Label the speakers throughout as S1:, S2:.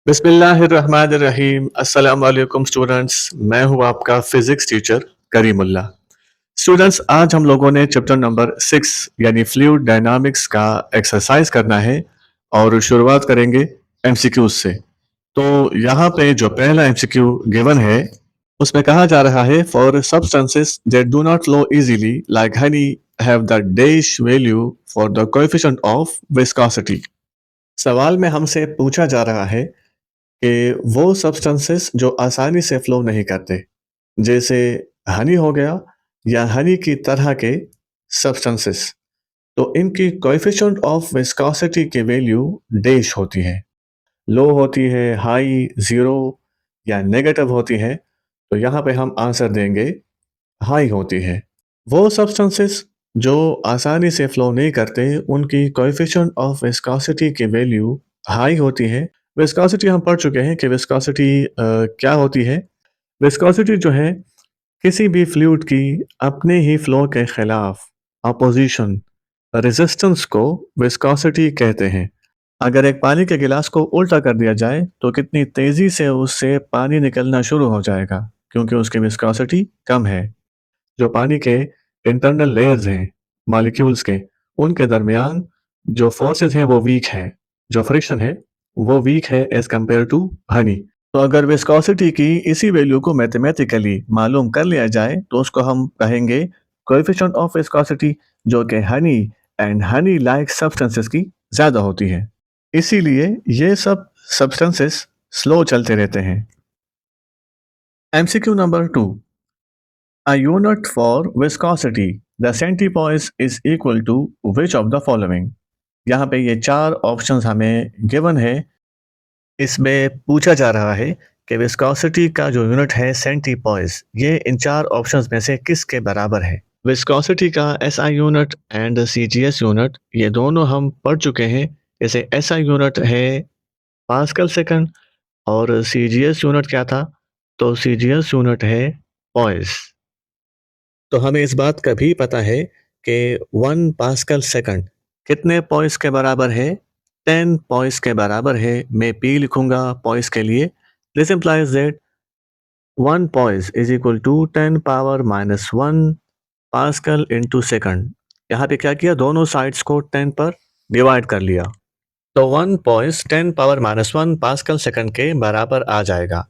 S1: बिस्मिल्लाहिर्रहमानिर्रहीम अस्सलाम वालेकुम स्टूडेंट्स। मैं हूं आपका फिजिक्स टीचर करीमुल्लाह। स्टूडेंट्स, आज हम लोगों ने चैप्टर नंबर 6 यानी फ्लूइड डायनामिक्स का एक्सरसाइज करना है और शुरुआत करेंगे एमसीक्यूज से। तो यहाँ पे जो पहला एमसीक्यू गिवन है उसमें कहा जा रहा है for substances that do not flow easily like Honey have the dash value for the coefficient of viscosity. सवाल में हमसे पूछा जा रहा है कि वो सब्सटेंसेस जो आसानी से फ्लो नहीं करते, जैसे हनी हो गया या हनी की तरह के सब्सटेंसेस, तो इनकी कोएफिशिएंट ऑफ विस्कोसिटी की वैल्यू डैश होती है। लो होती है, हाई, ज़ीरो या नेगेटिव होती है, तो यहाँ पे हम आंसर देंगे हाई होती है। वो सब्सटेंसेस जो आसानी से फ्लो नहीं करते, उनकी कोएफिशिएंट ऑफ विस्कोसिटी की वैल्यू हाई होती है। विस्कोसिटी हम पढ़ चुके हैं कि विस्कोसिटी क्या होती है। विस्कोसिटी जो है किसी भी फ्लूइड की अपने ही फ्लो के खिलाफ अपोजिशन रेजिस्टेंस को विस्कोसिटी कहते हैं। अगर एक पानी के गिलास को उल्टा कर दिया जाए तो कितनी तेजी से उससे पानी निकलना शुरू हो जाएगा, क्योंकि उसकी विस्कोसिटी कम है। जो पानी के इंटरनल लेयर्स हैं मॉलिक्यूल्स के, उनके दरमियान जो फोर्सेस हैं वो वीक है, जो फ्रिक्शन है वो वीक है एज कंपेयर टू हनी। तो अगर विस्कोसिटी की इसी वैल्यू को मैथमेटिकली मालूम कर लिया जाए तो उसको हम कहेंगे कोएफिशिएंट ऑफ विस्कोसिटी, जो कि honey and honey like substances की ज़्यादा होती है। इसीलिए ये सब सब्सटेंसेस स्लो चलते रहते हैं। MCQ number 2, A unit for viscosity. The centipoise is equal to which of the following? यहाँ पे ये चार ऑप्शंस हमें गिवन है। इसमें पूछा जा रहा है कि विस्कोसिटी का जो यूनिट है सेंटीपॉइस, ये इन चार ऑप्शंस में से किसके बराबर है। विस्कोसिटी का SI unit and CGS unit ये दोनों हम पढ़ चुके हैं। जैसे एसआई यूनिट है पास्कल सेकंड और सीजीएस यूनिट क्या था, तो सीजीएस यूनिट है पॉइस। तो हमें इस बात का भी पता है कि 1 पास्कल सेकंड कितने पॉइस के बराबर है, 10 पॉइस के बराबर है। मैं पी लिखूंगा पॉइस के लिए। This implies that 1 poise is equal to 10 power minus 1 pascal into second. यहाँ पे क्या किया, दोनों साइड्स को 10 पर डिवाइड कर लिया, तो 1 poised 10 power minus 1 pascal second के बराबर आ जाएगा।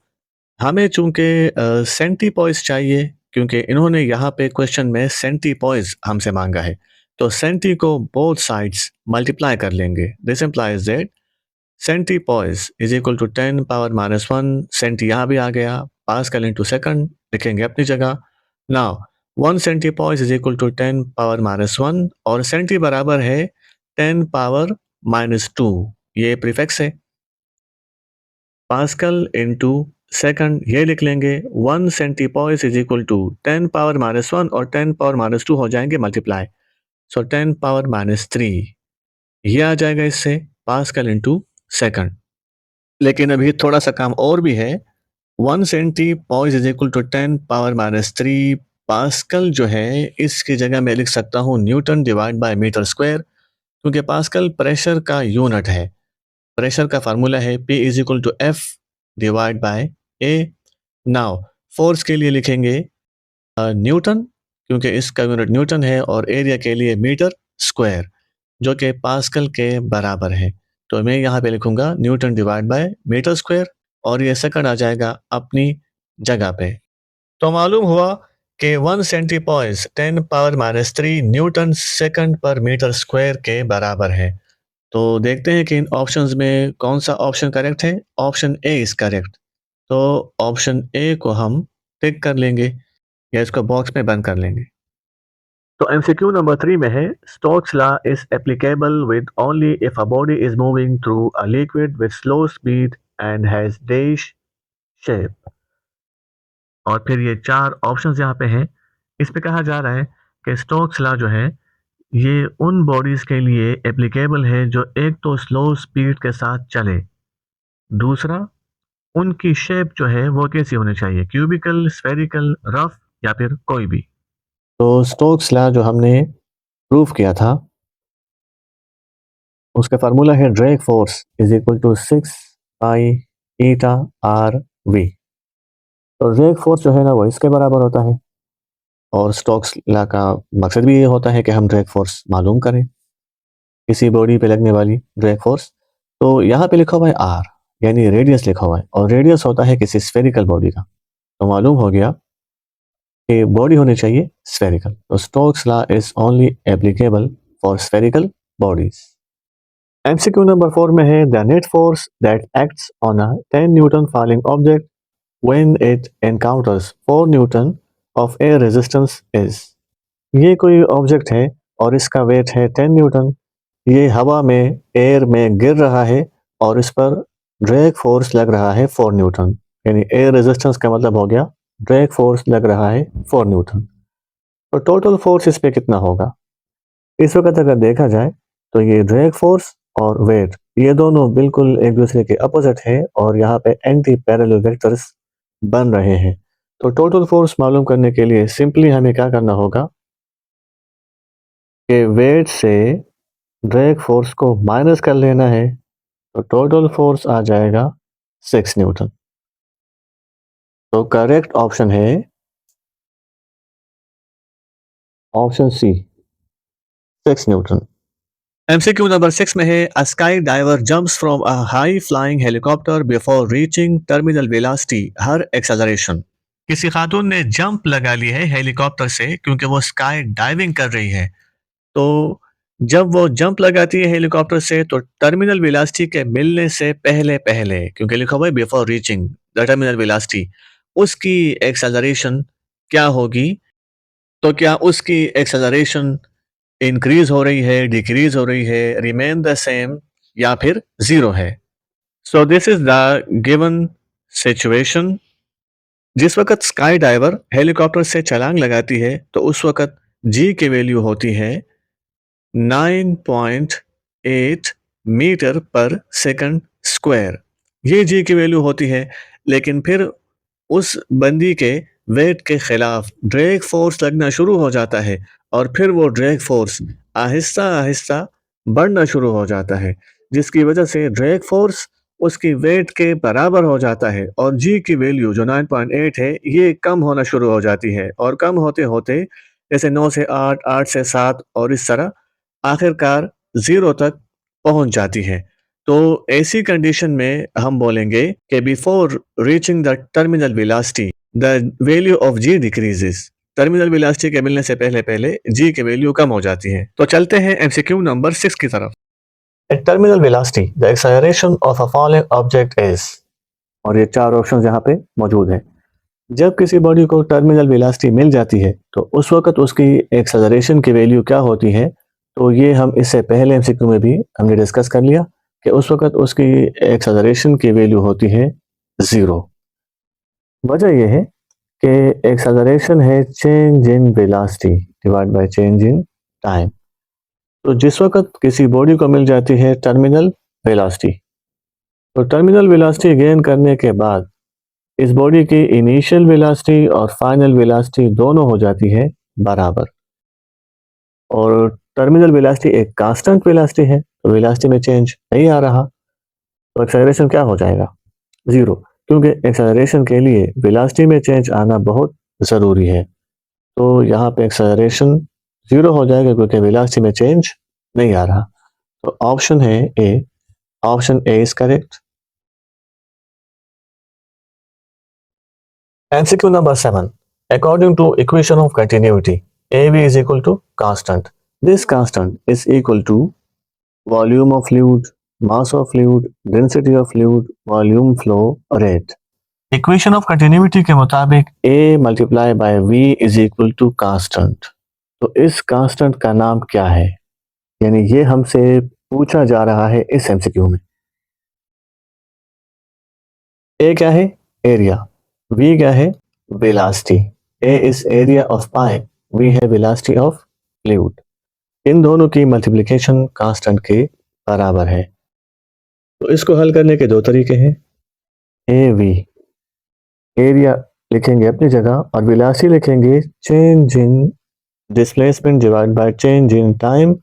S1: हमें चूंकि सेंटीपॉइस चाहिए, क्योंकि इन्होंने यहाँ पे क्वेश्चन में सेंटीपॉइस हमसे मांगा है, तो सेंटी को बोथ साइड्स मल्टीप्लाई कर लेंगे। This implies that centipoise is equal to 10 power minus 1, centi यहाँ भी आ गया, पास्कल इनटू सेकंड लिखेंगे अपनी जगह। Now 1 centipoise is equal to 10 power minus 1 और सेंटी बराबर है 10 पावर माइनस 2, ये प्रीफिक्स है। पास्कल इनटू सेकंड ये लिख लेंगे। 1 centipoise is equal to 10 power minus 1 और 10 पावर माइनस 2 हो जाएंगे मल्टीप्लाई, सो 10 पावर माइनस 3 ये आ जाएगा इससे, पास्कल इनटू सेकंड। लेकिन अभी थोड़ा सा काम और भी है। 1 centipoise is equal to 10 power minus 3 pascal जो है इसकी जगह मैं लिख सकता हूँ newton divide by metre square, क्योंकि पास्कल प्रेशर का यूनिट है। प्रेशर का फार्मूला है P is equal to F divide by A. Now force के लिए लिखेंगे न्यूटन, क्योंकि इसका यूनिट न्यूटन है, और एरिया के लिए मीटर स्क्वायर, जो कि पास्कल के बराबर है। तो मैं यहाँ पे लिखूंगा newton divide by metre square, और ये सेकंड आ जाएगा अपनी जगह पे। तो मालूम हुआ कि 1 सेंटीपॉइस 10 पावर माइनस 3 न्यूटन सेकंड पर मीटर स्क्वायर के बराबर है। तो देखते हैं कि इन ऑप्शंस में कौन सा ऑप्शन करेक्ट है। ऑप्शन ए इज करेक्ट, तो ऑप्शन ए को हम टिक कर लेंगे या इसको बॉक्स में बंद कर लेंगे। तो एमसीक्यू नंबर 3 में है Stokes law is applicable with only if a body is moving through a liquid with slow speed and has dash shape. और फिर ये चार ऑप्शंस यहाँ पे हैं। इस पे कहा जा रहा है कि स्टोक्स लॉ जो है ये उन बॉडीज के लिए एप्लीकेबल है जो एक तो स्लो स्पीड के साथ चले, दूसरा उनकी शेप जो है वो कैसी होनी चाहिए, क्यूबिकल, स्फेरिकल, रफ या फिर कोई भी। तो स्टोक्स लॉ जो हमने प्रूव किया था उसका फार्मूला है drag force is equal to 6 pi eta R V. तो ड्रैग फोर्स जो है ना वो इसके बराबर होता है, और स्टोक्स लॉ का मकसद भी ये होता है कि हम ड्रैग फोर्स मालूम करें किसी बॉडी पे लगने वाली ड्रैग फोर्स। तो यहाँ पे लिखा हुआ है आर, यानी रेडियस लिखा हुआ है, और रेडियस होता है किसी स्फेरिकल बॉडी का। तो मालूम हो गया कि बॉडी होनी चाहिए स्फेरिकल। तो Stokes law is only applicable for spherical bodies. MCQ number 4 में है the net force that acts on a 10 Newton falling object when it encounters 4 Newton of air resistance is. ये कोई ऑब्जेक्ट है और इसका वेट है 10 Newton. ये हवा में एयर में गिर रहा है और इस पर ड्रैग फोर्स लग रहा है 4 न्यूटन, यानी एयर रेजिस्टेंस का मतलब हो गया ड्रैग फोर्स लग रहा है 4 न्यूटन। तो टोटल फोर्स इस पे कितना होगा? इस वक्त अगर देखा जाए तो ये ड्रैग फोर्स और वेट ये दोनों बिल्कुल एक दूसरे के अपोजिट है, और यहाँ पे एंटी पैरेलल वेक्टर्स बन रहे हैं। तो टोटल फोर्स मालूम करने के लिए सिंपली हमें क्या करना होगा कि वेट से ड्रैग फोर्स को माइनस कर लेना है, तो टोटल फोर्स आ जाएगा 6 न्यूटन। तो करेक्ट ऑप्शन है option C, 6 newton. MCQ number 6 में है a skydiver jumps from a high flying helicopter before reaching terminal velocity her acceleration. किसी खातून ने जंप लगा ली है हेलीकॉप्टर से क्योंकि वो स्काई डाइविंग कर रही है। तो जब वो जंप लगाती है हेलीकॉप्टर से तो टर्मिनल वेलोसिटी के मिलने से पहले पहले, क्योंकि लिखा हुआ है before reaching the terminal velocity, उसकी एक्सेलरेशन क्या होगी? तो क्या उसकी एक्सेलरेशन इंक्रीज हो रही है, डिक्रीज हो रही है, रिमेन द सेम, या फिर जीरो है? So this is the given situation. जिस वक्त स्काई डाइवर हेलीकॉप्टर से छलांग लगाती है तो उस वक्त जी की वैल्यू होती है 9.8 मीटर पर सेकंड स्क्वायर। ये जी की वैल्यू होती है, लेकिन फिर उस बंदी के वेट के खिलाफ ड्रैग फोर्स लगना शुरू हो जाता है, और फिर वो ड्रैग फोर्स आहिस्ता आहिस्ता बढ़ना शुरू हो जाता है, जिसकी वजह से ड्रैग फोर्स उसकी वेट के बराबर हो जाता है, और जी की वैल्यू जो 9.8 है ये कम होना शुरू हो जाती है, और कम होते होते जैसे 9 से 8, 8 से 7, और इस तरह आखिरकार ज़ीरो तक पहुंच जाती है। तो ऐसी कंडीशन में हम बोलेंगे कि before reaching the terminal velocity the value of G decreases. Terminal velocity के मिलने से पहले पहले जी की वैल्यू कम हो जाती है। तो चलते हैं एमसीक्यू नंबर 6 की तरफ। At terminal velocity the acceleration of a falling object is, और ये चार ऑप्शन यहाँ पे मौजूद हैं। जब किसी बॉडी को टर्मिनल वेलोसिटी मिल जाती है तो उस वक्त उसकी एक्सेलरेशन की वैल्यू क्या होती है? तो ये हम इससे पहले एमसीक्यू में भी हमने डिस्कस कर लिया कि उस वक्त उसकी एक्सेलरेशन की वैल्यू होती है ज़ीरो। वजह यह है कि एक्सेलरेशन है change in velocity divide by change in time. तो जिस वक्त किसी बॉडी को मिल जाती है टर्मिनल वेलोसिटी, तो टर्मिनल वेलोसिटी गेन करने के बाद इस बॉडी की इनिशियल वेलोसिटी और फाइनल वेलोसिटी दोनों हो जाती है बराबर, और टर्मिनल वेलोसिटी एक कांस्टेंट वेलोसिटी है, तो वेलोसिटी में चेंज नहीं आ रहा, तो एक्सेलरेशन क्या हो जाएगा? ज़ीरो, क्योंकि एक्सेलरेशन के लिए वेलोसिटी में चेंज आना बहुत ज़रूरी है। तो यहाँ पे एक्सेलरेशन ज़ीरो हो जाएगा क्योंकि वेलोसिटी में चेंज नहीं आ रहा। तो ऑप्शन है A, option A is correct. MCQ number 7. According to equation of continuity, AV is equal to constant. This constant is equal to volume of fluid, mass of fluid, density of fluid, volume flow rate. Equation of continuity के मुताबिक A multiply by V is equal to constant. तो इस constant का नाम क्या है? यानी ये हमसे पूछा जा रहा है इस एमसीक्यू में। ए क्या है? एरिया। V क्या है? Velocity. A is area of pipe, V है वेलोसिटी ऑफ फ्लूइड। इन दोनों की मल्टीप्लिकेशन कांस्टेंट के बराबर है। तो इसको हल करने के दो तरीके हैं। AV एरिया लिखेंगे अपनी जगह और वेलोसिटी लिखेंगे change in displacement divide by change in time.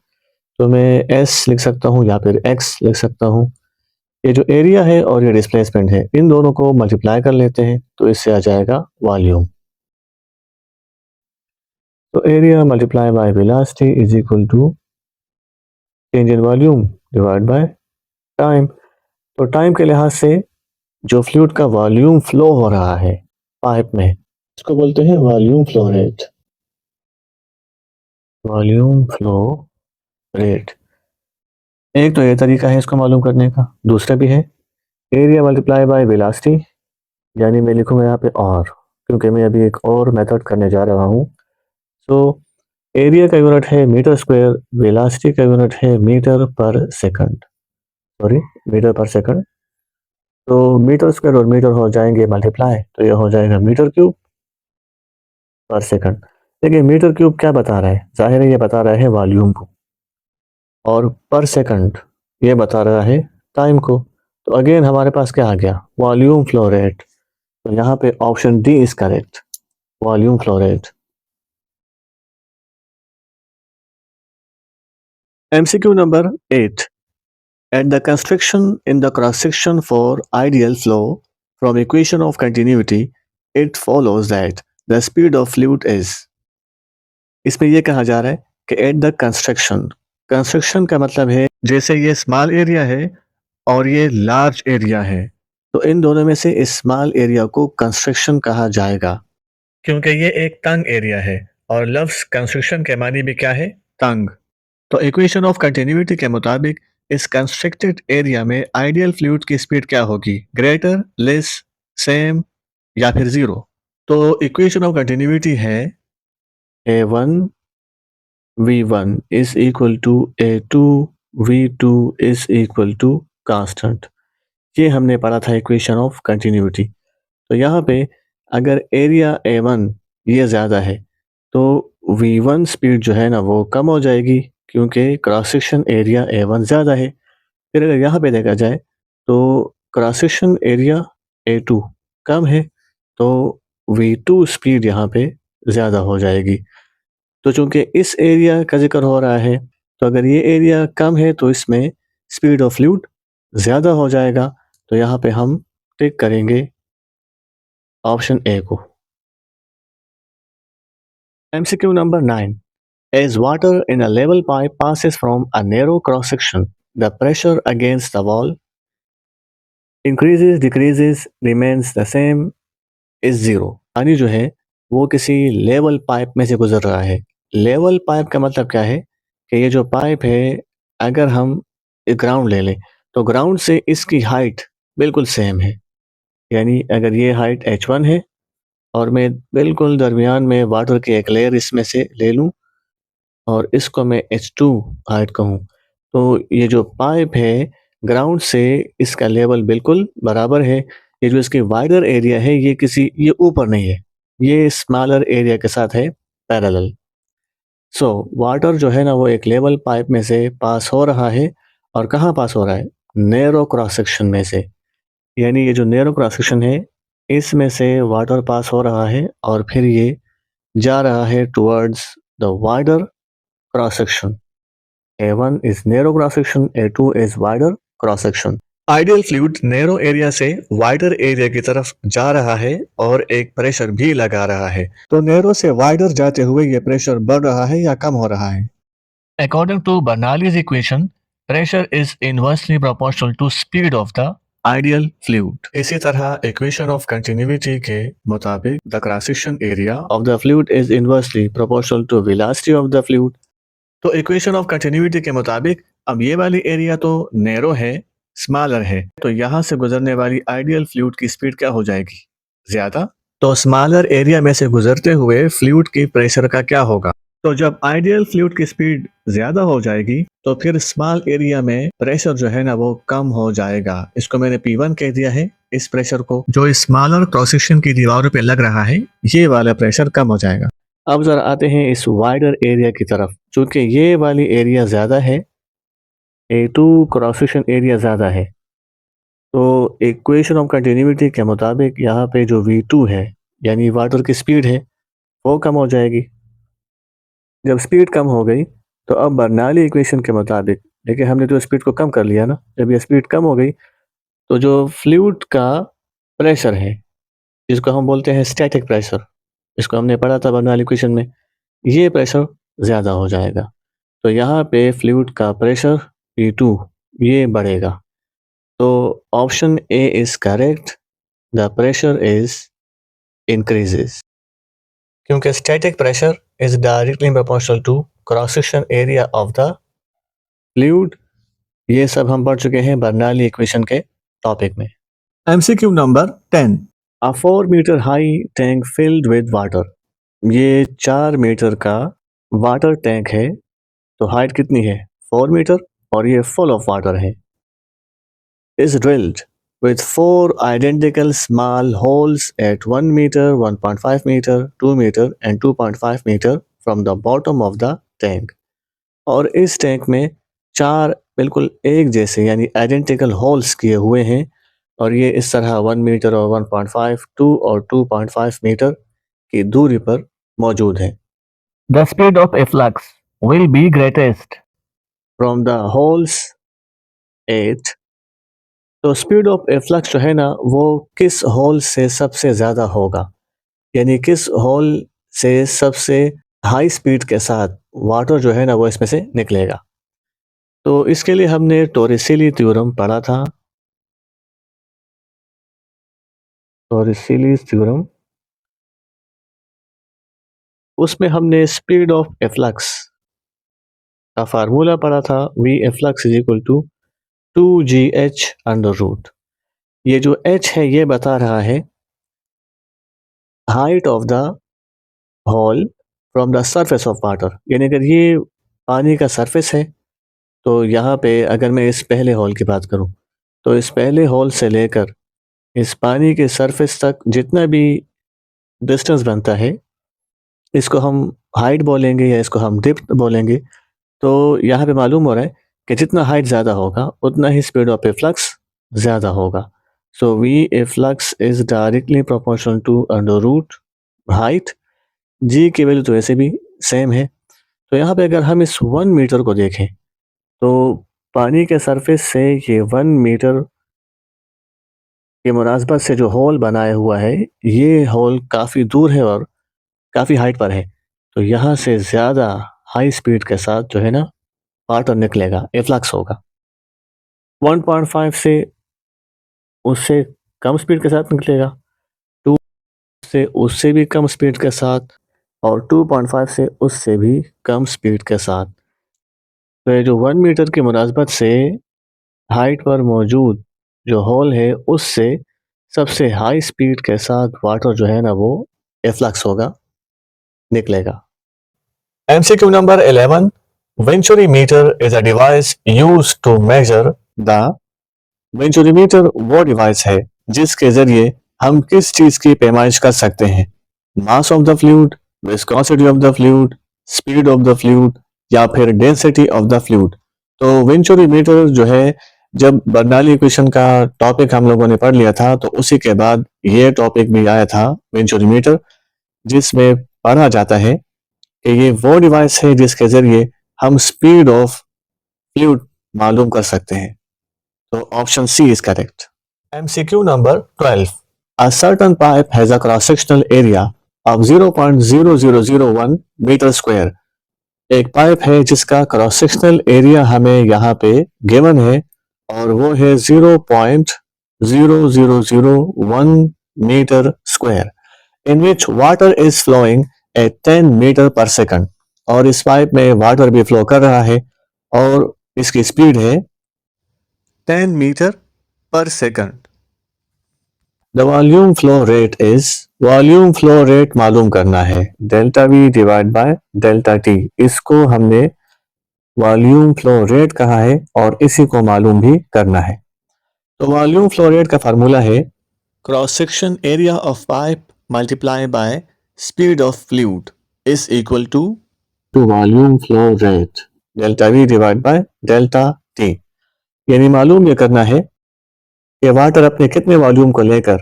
S1: तो मैं s लिख सकता हूँ या फिर x लिख सकता हूँ। ये जो एरिया है और ये डिस्प्लेसमेंट है, इन दोनों को मल्टीप्लाई कर लेते हैं तो इससे आ जाएगा वॉल्यूम। तो area multiply by velocity is equal to change in volume divide by time. तो टाइम के लिहाज से जो फ्लूइड का वॉल्यूम फ्लो हो रहा है पाइप में, इसको बोलते हैं volume flow rate. Volume flow rate एक तो ये तरीका है इसको मालूम करने का, दूसरा भी है एरिया मल्टीप्लाई बाय वेलोसिटी, यानी मैं लिखूंगा यहाँ पे और, क्योंकि मैं अभी एक और मेथड करने जा रहा हूँ। सो एरिया का यूनिट है मीटर स्क्वायर, वेलोसिटी का यूनिट है metre per second, sorry metre per second. तो मीटर स्क्वायर और मीटर हो जाएंगे मल्टीप्लाई, तो ये हो जाएगा मीटर क्यूब पर सेकंड। देखिए मीटर क्यूब क्या बता रहा है, जाहिर है ये बता रहा है वॉल्यूम को, और पर सेकंड ये बता रहा है टाइम को। तो अगेन हमारे पास क्या आ गया, वॉल्यूम फ्लो रेट। तो यहाँ पे option D is correct, volume flow rate. MCQ number 8. At the constriction in the cross section for ideal flow from equation of continuity, it follows that the speed of fluid is। इसमें यह कहा जा रहा है कि at the construction, construction का मतलब है जैसे ये स्मॉल एरिया है और ये लार्ज एरिया है, तो इन दोनों में से इस स्मॉल एरिया को कंस्ट्रक्शन कहा जाएगा, क्योंकि ये एक तंग एरिया है और लफ्ज कंस्ट्रक्शन के मानी भी क्या है, तंग। तो इक्वेशन ऑफ कंटिन्यूटी के मुताबिक इस कंस्ट्रक्टेड एरिया में आइडियल फ्लूइड की स्पीड क्या होगी, ग्रेटर, लेस, सेम या फिर जीरो। तो इक्वेशन ऑफ कंटिन्यूटी है A1 V1 is equal to A2 V2 is equal to constant. ये हमने पढ़ा था इक्वेशन ऑफ कंटिन्यूटी। तो यहाँ पे अगर एरिया A1 ये ज़्यादा है तो V1 स्पीड जो है ना वो कम हो जाएगी, क्योंकि क्रॉस सेक्शन एरिया A1 ज़्यादा है। फिर अगर यहाँ पे देखा जाए तो क्रॉस सेक्शन एरिया A2 कम है, तो V2 स्पीड यहाँ पे ज़्यादा हो जाएगी। तो चूंकि इस एरिया का जिक्र हो रहा है, तो अगर ये एरिया कम है तो इसमें स्पीड ऑफ फ्लूइड ज़्यादा हो जाएगा। तो यहाँ पे हम टिक करेंगे ऑप्शन ए को। MCQ number 9. As water in a level pipe passes from a narrow cross section, the pressure against the wall increases, decreases, remains the same, is zero। पानी जो है वो किसी लेवल पाइप में से गुजर रहा है। लेवल पाइप का मतलब क्या है कि ये जो पाइप है, अगर हम एक ग्राउंड ले लें तो ग्राउंड से इसकी हाइट बिल्कुल सेम है। यानी अगर ये हाइट H1 है और मैं बिल्कुल दरमियान में वाटर की एक लेयर इसमें से ले लूँ और इसको मैं H2 हाइट कहूँ, तो ये जो पाइप है ग्राउंड से इसका लेवल बिल्कुल बराबर है। ये जो इसकी वाइडर एरिया है ये ऊपर नहीं है, ये स्मॉलर एरिया के साथ है पैरेलल। सो वाटर जो है ना वो एक लेवल पाइप में से पास हो रहा है, और कहाँ पास हो रहा है, नैरो क्रॉस सेक्शन में से। यानी ये जो नैरो क्रॉस सेक्शन है इसमें से वाटर पास हो रहा है और फिर ये जा रहा है towards the wider cross section. A1 is narrow cross section, A2 is wider cross section। Ideal fluid narrow area से वाइडर एरिया की तरफ जा रहा है और एक प्रेशर भी लगा रहा है। तो नैरो से वाइडर जाते हुए ये प्रेशर बढ़ रहा है या कम हो रहा है। According to Bernoulli's equation, pressure is inversely proportional to speed of the ideal fluid. इसी तरह इक्वेशन ऑफ कंटिन्यूटी के मुताबिक the cross section area of the fluid is inversely proportional to velocity of the fluid. तो equation of continuity के मुताबिक अब ये वाली एरिया तो नैरो है, स्मॉलर है, तो यहाँ से गुजरने वाली आइडियल फ्लूइड की स्पीड क्या हो जाएगी, ज्यादा। तो स्मॉलर एरिया में से गुजरते हुए फ्लूइड की प्रेशर का क्या होगा। तो जब आइडियल फ्लूइड की स्पीड ज्यादा हो जाएगी तो फिर स्मॉल एरिया में प्रेशर जो है ना वो कम हो जाएगा। इसको मैंने P1 कह दिया है। इस प्रेशर को जो स्मॉलर क्रॉस सेक्शन की दीवारों पे लग रहा है, ये वाला प्रेशर कम हो जाएगा। अब जरा आते हैं इस वाइडर एरिया की तरफ। चूंकि ये वाली एरिया ज़्यादा है, A2 क्रॉस सेक्शन एरिया ज़्यादा है, तो इक्वेशन ऑफ कंटिन्यूटी के मुताबिक यहाँ पे जो V2 है यानी वाटर की स्पीड है वो कम हो जाएगी। जब स्पीड कम हो गई तो अब बर्नौली इक्वेशन के मुताबिक, देखिए हमने तो स्पीड को कम कर लिया ना, जब ये स्पीड कम हो गई तो जो फ्लूइड का प्रेशर है, जिसको हम बोलते हैं स्टैटिक प्रेशर, इसको हमने पढ़ा था बर्नौली इक्वेशन में, ये प्रेशर ज़्यादा हो जाएगा। तो यहाँ पे फ्लूइड का प्रेशर P2 ये बढ़ेगा। तो option A is correct, the pressure is increases, क्योंकि static pressure is directly proportional to cross section area of the fluid. ये सब हम पढ़ चुके हैं बर्नौली इक्वेशन के टॉपिक में। MCQ number 10, a 4 metre high tank filled with water. ये 4 मीटर का वाटर टैंक है, तो हाइट कितनी है 4 मीटर और ये फुल ऑफ वाटर है। Is drilled with 4 identical small holes at 1 meter, 1.5 meter, 2 meter and 2.5 meter from the bottom of the tank। और इस टैंक में 4 बिल्कुल एक जैसे यानी आइडेंटिकल होल्स किए हुए हैं और ये इस तरह 1 मीटर और 1.5, 2 और 2.5 मीटर की दूरी पर मौजूद है। The speed of efflux will be greatest from the holes at, तो स्पीड ऑफ एफ्लक्स जो है ना वो किस होल से सबसे ज़्यादा होगा, यानी किस होल से सबसे हाई स्पीड के साथ वाटर जो है ना वो इसमें से निकलेगा। तो इसके लिए हमने टोरिसेली थ्योरम पढ़ा था। टोरिसेली थ्योरम, उसमें हमने स्पीड ऑफ एफ्लक्स का फार्मूला पढ़ा था, V efflux is equal to 2GH under root. ये जो H है ये बता रहा है height of the hole from the surface of water, यानी अगर ये पानी का सरफेस है तो यहाँ पे अगर मैं इस पहले होल की बात करूँ तो इस पहले होल से लेकर इस पानी के सरफेस तक जितना भी डिस्टेंस बनता है इसको हम हाइट बोलेंगे या इसको हम डेप्थ बोलेंगे। तो यहाँ पे मालूम हो रहा है कि जितना हाइट ज़्यादा होगा उतना ही स्पीड ऑफ एफ्लक्स ज़्यादा होगा। So we efflux is directly proportional to under root height. G की वैल्यू तो ऐसे भी सेम है। तो यहाँ पे अगर हम इस 1 मीटर को देखें तो पानी के सरफेस से ये 1 मीटर के मुनासबत से जो होल बनाया हुआ है ये होल काफ़ी दूर है और काफ़ी हाइट पर है। तो यहाँ से ज़्यादा हाई स्पीड के साथ जो है ना वाटर निकलेगा, एफ्लक्स होगा। 1.5 से उससे कम स्पीड के साथ निकलेगा, 2 से उससे भी कम स्पीड के साथ और 2.5 से उससे भी कम स्पीड के साथ। तो ये जो 1 मीटर की मुनासबत से हाइट पर मौजूद जो होल है उससे सबसे हाई स्पीड के साथ वाटर जो है ना वो एफ्लक्स होगा, निकलेगा। MCQ number 11, Venturimeter is a device used to measure the, venturimeter वो डिवाइस है जिसके जरिए हम किस चीज की पैमाइश कर सकते हैं, mass of the fluid, viscosity of the fluid, speed of the fluid या फिर डेंसिटी ऑफ द फ्लूइड। तो वेंचुरीमीटर जो है, जब बर्नौली इक्वेशन का टॉपिक हम लोगों ने पढ़ लिया था तो उसी के बाद ये टॉपिक भी आया था वेंचुरीमीटर, जिसमें पढ़ा जाता है कि ये वो डिवाइस है जिसके जरिए हम स्पीड ऑफ फ्लूइड मालूम कर सकते हैं। तो option C is correct. MCQ number 12, a certain pipe has a cross sectional area of 0.0001 metre square. एक पाइप है जिसका क्रॉस सेक्शनल एरिया हमें यहाँ पे गिवन है और वो है 0.0001 metre square, in which water is flowing at 10 metre per second. और इस पाइप में वाटर भी फ्लो कर रहा है और इसकी स्पीड है 10 metre per second. The volume flow rate is, volume flow rate मालूम करना है, delta V divide by delta T. इसको हमने वॉल्यूम फ्लो रेट कहा है और इसी को मालूम भी करना है। तो वॉल्यूम फ्लो रेट का फार्मूला है cross section area of pipe multiply by speed of fluid is equal to volume flow rate, delta V divide by delta T. यानी मालूम यह करना है कि वाटर अपने कितने वॉल्यूम को लेकर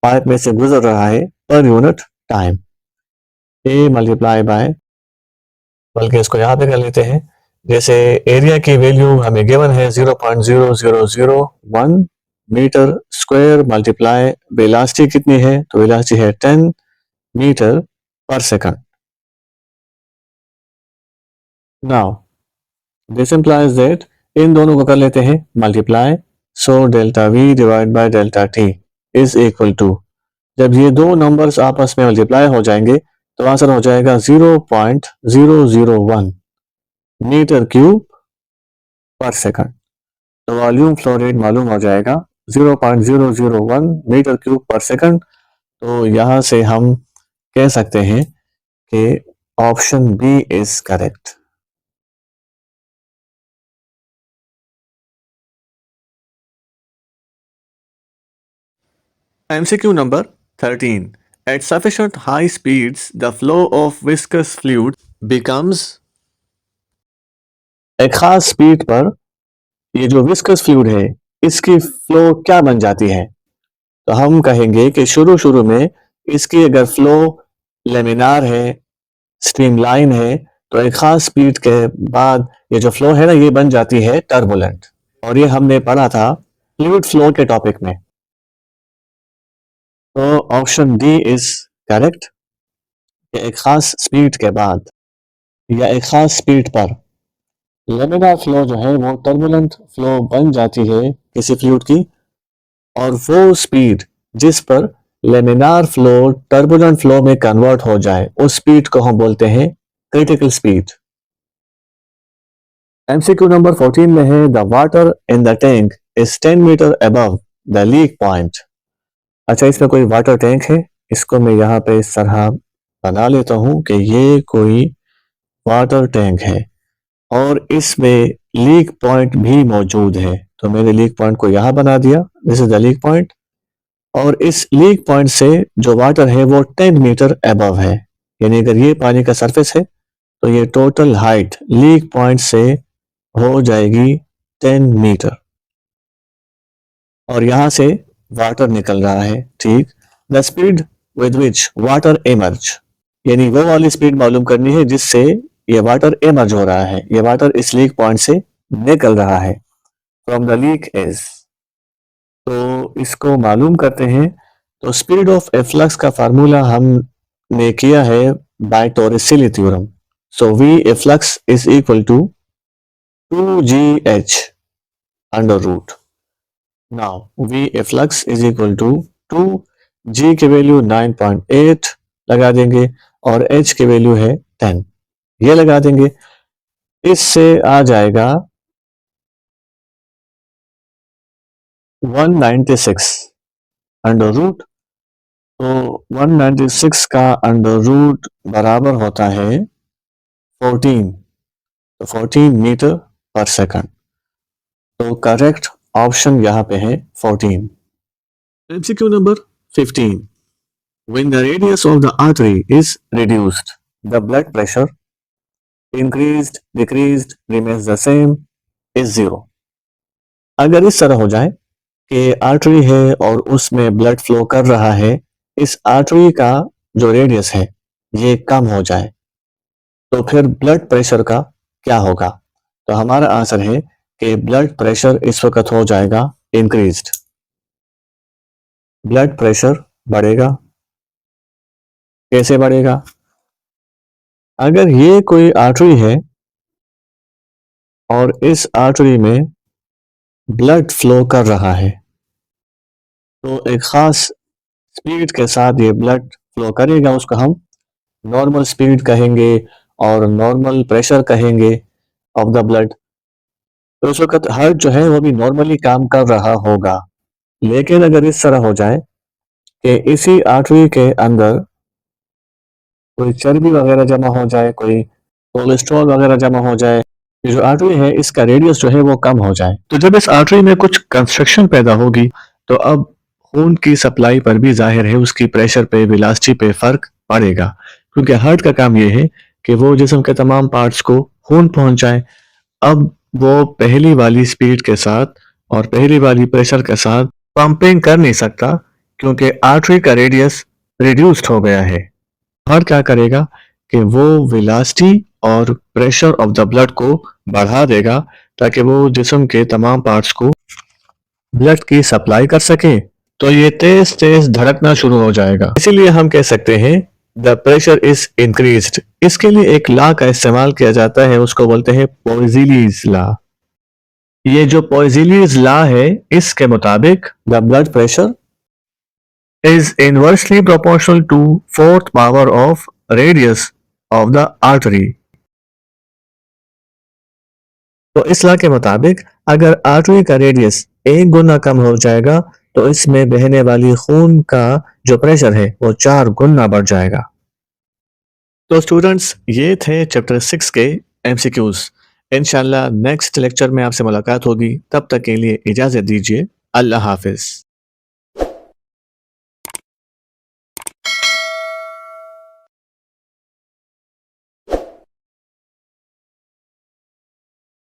S1: पाइप में से गुजर रहा है per unit time, A multiply by, बल्कि इसको यहाँ पे कर लेते हैं, जैसे एरिया की वैल्यू हमें गिवन है 0.0001 मीटर स्क्वायर मल्टीप्लाई वेलोसिटी कितनी है, तो वेलोसिटी है 10 metre per second. Now this implies that इन दोनों को कर लेते हैं multiply, so delta V divide by delta T is equal to, जब ये दो नंबर्स आपस में मल्टीप्लाई हो जाएंगे तो आंसर हो जाएगा 0.001 मीटर क्यूब पर सेकंड। तो वॉल्यूम फ्लो रेट मालूम हो जाएगा 0.001 मीटर क्यूब पर सेकंड। तो यहां से हम कह सकते हैं कि option B is correct. MCQ number 13. At sufficient high speeds, the flow of viscous fluid becomes, एक खास स्पीड पर ये जो विस्कस फ्लूइड है इसकी फ्लो क्या बन जाती है, तो हम कहेंगे कि शुरू में इसकी अगर फ्लो लेमिनार है, स्ट्रीमलाइन है, तो एक खास स्पीड के बाद ये जो फ्लो है ना ये बन जाती है टर्बुलेंट, और ये हमने पढ़ा था फ्लूइड फ्लो के टॉपिक में। तो ऑप्शन डी इज करेक्ट। एक खास स्पीड के बाद या एक खास स्पीड पर लेमिनार फ्लो जो है वो टर्बुलेंट फ्लो बन जाती है किसी फ्लूइड की, और वो स्पीड जिस पर लेमिनार फ्लो टर्बुलेंट फ्लो में कन्वर्ट हो जाए उस स्पीड को हम बोलते हैं क्रिटिकल स्पीड। एमसीक्यू नंबर 14 में है the water in the tank is 10 metre above the leak point. अच्छा, इसमें कोई वाटर टैंक है, इसको मैं यहाँ पे इस तरह बना लेता हूं कि ये कोई वाटर टैंक है और इसमें लीक पॉइंट भी मौजूद है। तो मैंने लीक पॉइंट को यहाँ बना दिया, this is the leak point, और इस लीक पॉइंट से जो वाटर है वो 10 मीटर अबव है, यानी अगर ये पानी का सरफेस है तो ये टोटल हाइट लीक पॉइंट से हो जाएगी 10 मीटर, और यहां से वाटर निकल रहा है। ठीक, the speed with which water emerge, यानी वो वाली स्पीड मालूम करनी है जिससे ये वाटर इमर्ज हो रहा है, ये वाटर इस लीक पॉइंट से निकल रहा है फ्रॉम द लीक इज। तो इसको मालूम करते हैं। तो स्पीड ऑफ एफ्लक्स का फार्मूला हमने किया है by Torricelli theorem. So we efflux is equal to 2gh under root. Now V efflux is equal to 2g की वैल्यू 9.8 लगा देंगे और h की वैल्यू है 10, ये लगा देंगे। इससे आ जाएगा 196 अंडर रूट। तो 196 का अंडर रूट बराबर होता है 14, तो 14 मीटर पर सेकंड। तो करेक्ट ऑप्शन यहाँ पे है 14। MCQ number 15. When the radius of the artery is reduced, the blood pressure increased, decreased, remains the same, is 0. अगर इस तरह हो जाए कि आर्टरी है और उसमें ब्लड फ्लो कर रहा है, इस आर्टरी का जो रेडियस है ये कम हो जाए, तो फिर ब्लड प्रेशर का क्या होगा? तो हमारा आंसर है कि ब्लड प्रेशर इस वक्त हो जाएगा इंक्रीज्ड, ब्लड प्रेशर बढ़ेगा। कैसे बढ़ेगा? अगर ये कोई आर्टरी है और इस आर्टरी में ब्लड फ्लो कर रहा है, तो एक खास स्पीड के साथ ये ब्लड फ्लो करेगा, उसको हम नॉर्मल स्पीड कहेंगे और नॉर्मल प्रेशर कहेंगे ऑफ द ब्लड। तो इस वक्त हार्ट जो है वो भी नॉर्मली काम कर रहा होगा। लेकिन अगर इस तरह हो जाए कि इसी आर्टरी के अंदर कोई चर्बी वगैरह जमा हो जाए, कोई कोलेस्ट्रॉल वगैरह जमा हो जाए, ये जो आर्टरी है इसका रेडियस जो है वो कम हो जाए, तो जब इस आर्टरी में कुछ कंस्ट्रक्शन पैदा होगी तो अब खून की सप्लाई पर भी जाहिर है उसकी प्रेशर पे, वेलोसिटी पे फर्क पड़ेगा, क्योंकि हार्ट का काम ये है कि वो जिस्म के तमाम पार्ट्स को खून पहुंचाए। अब वो पहली वाली स्पीड के साथ और पहली वाली प्रेशर के साथ पंपिंग कर नहीं सकता, क्योंकि आर्टरी का रेडियस रिड्यूस्ड हो गया है। हार्ट क्या करेगा कि वो वेलोसिटी और प्रेशर ऑफ द ब्लड को बढ़ा देगा ताकि वो जिस्म के तमाम पार्ट्स को ब्लड की सप्लाई कर सके तो ये तेज तेज धड़कना शुरू हो जाएगा। इसीलिए हम कह सकते हैं द प्रेशर इज इंक्रीज्ड। इसके लिए एक लॉ का इस्तेमाल किया जाता है, उसको बोलते हैं पॉइज़िलीज लॉ। ये जो पॉइज़िलीज लॉ है, इसके मुताबिक the blood pressure is inversely proportional to fourth power of radius of the artery। तो इस लॉ के मुताबिक अगर आर्टरी का रेडियस 1 गुना कम हो जाएगा तो इसमें बहने वाली खून का जो प्रेशर है वो 4 गुना बढ़ जाएगा। तो स्टूडेंट्स, ये थे चैप्टर 6 के एमसीक्यूज। इंशाल्लाह नेक्स्ट लेक्चर में आपसे मुलाकात होगी, तब तक के लिए इजाज़त दीजिए। अल्लाह हाफिज़।